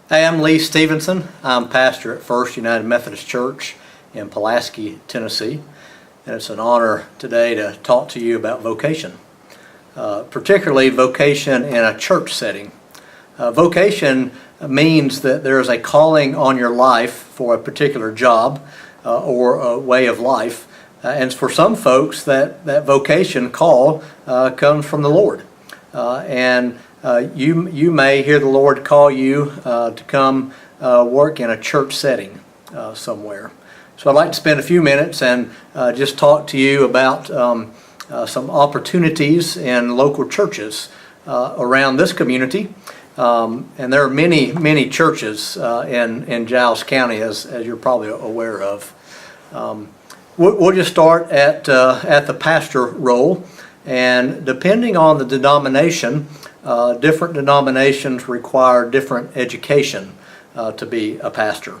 Hey, I'm Lee Stevenson. I'm pastor at First United Methodist Church in Pulaski, Tennessee. And it's an honor today to talk to you about vocation, particularly vocation in a church setting. Vocation means that there is a calling on your life for a particular job or a way of life. And for some folks, that vocation call comes from the Lord. You may hear the Lord call you to come work in a church setting somewhere. So I'd like to spend a few minutes and just talk to you about some opportunities in local churches around this community. And there are many churches in Giles County, as you're probably aware of. We'll just start at the pastor role, and depending on the denomination, different denominations require different education to be a pastor.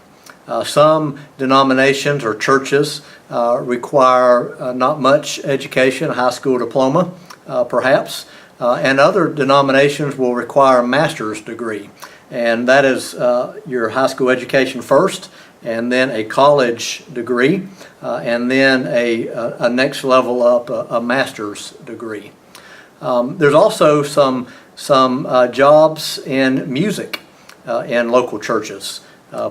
Some denominations or churches require not much education, a high school diploma perhaps, and other denominations will require a master's degree. And that is your high school education first, and then a college degree, and then a next level up, a master's degree. There's also some jobs in music in local churches,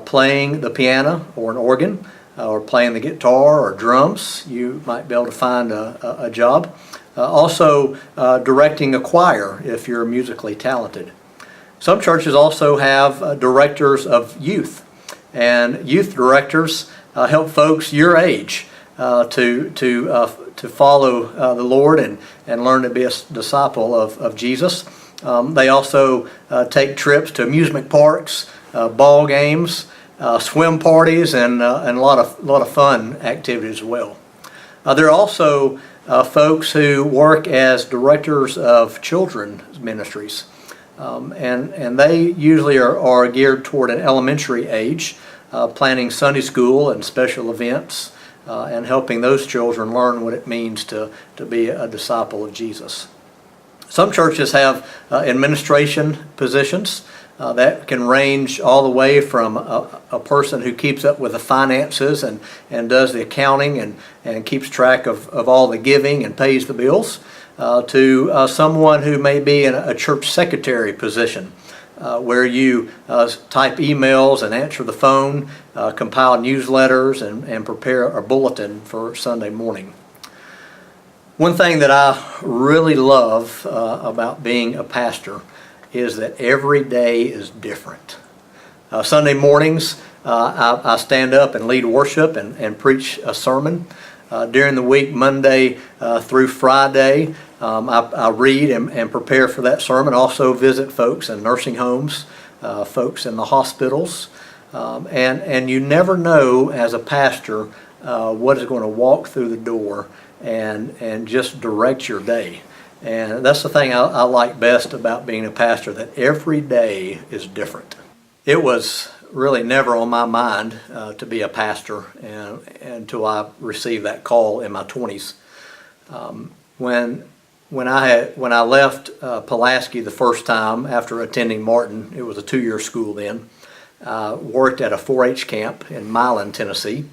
playing the piano or an organ, or playing the guitar or drums. You might be able to find a job. Also directing a choir if you're musically talented. Some churches also have directors of youth, and youth directors help folks your age to follow the Lord and learn to be a disciple of Jesus. They also take trips to amusement parks, ball games, swim parties, and a lot of fun activities as well. There are also folks who work as directors of children's ministries, and they usually are geared toward an elementary age, planning Sunday school and special events, and helping those children learn what it means to be a disciple of Jesus. Some churches have administration positions that can range all the way from a person who keeps up with the finances and does the accounting and keeps track of all the giving and pays the bills, to someone who may be in a church secretary position, where you type emails and answer the phone, compile newsletters, and prepare a bulletin for Sunday morning. One thing that I really love about being a pastor is that every day is different. Sunday mornings, I stand up and lead worship and preach a sermon. During the week, Monday through Friday, I read and prepare for that sermon. Also visit folks in nursing homes, folks in the hospitals. And you never know as a pastor what is going to walk through the door and just direct your day. And that's the thing I like best about being a pastor, that every day is different. It was really never on my mind to be a pastor until I received that call in my 20s. When I left Pulaski the first time after attending Martin, it was a 2-year school then, worked at a 4-H camp in Milan, Tennessee,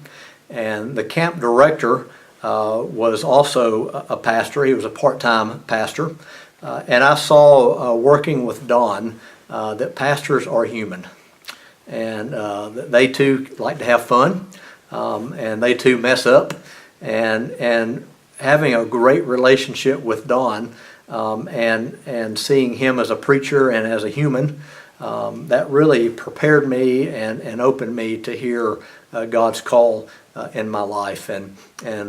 and the camp director was also a pastor. He was a part-time pastor. And I saw working with Don that pastors are human. And they too like to have fun. And they too mess up. And having a great relationship with Don and seeing him as a preacher and as a human, that really prepared me and opened me to hear God's call in my life, and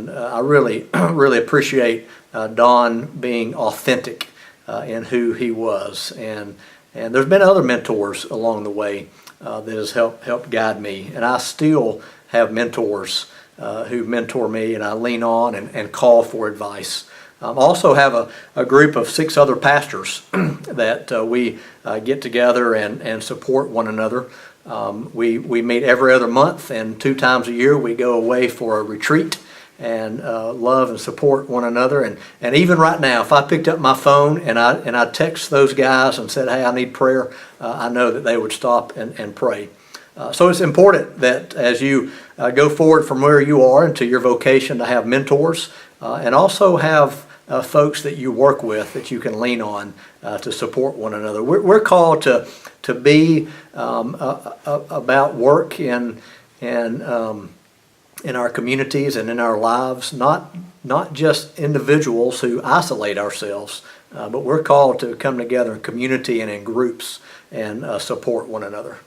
I really really appreciate Don being authentic in who he was, and there's been other mentors along the way that has helped guide me, and I still have mentors who mentor me, and I lean on and call for advice. I also have a group of 6 other pastors that we get together and support one another. We meet every other month, and 2 times a year we go away for a retreat and love and support one another. And even right now, if I picked up my phone and I text those guys and said, hey, I need prayer, I know that they would stop and pray. So it's important that as you go forward from where you are into your vocation, to have mentors and also have folks that you work with that you can lean on to support one another. We're called to be about work in our communities and in our lives, not just individuals who isolate ourselves, but we're called to come together in community and in groups and support one another.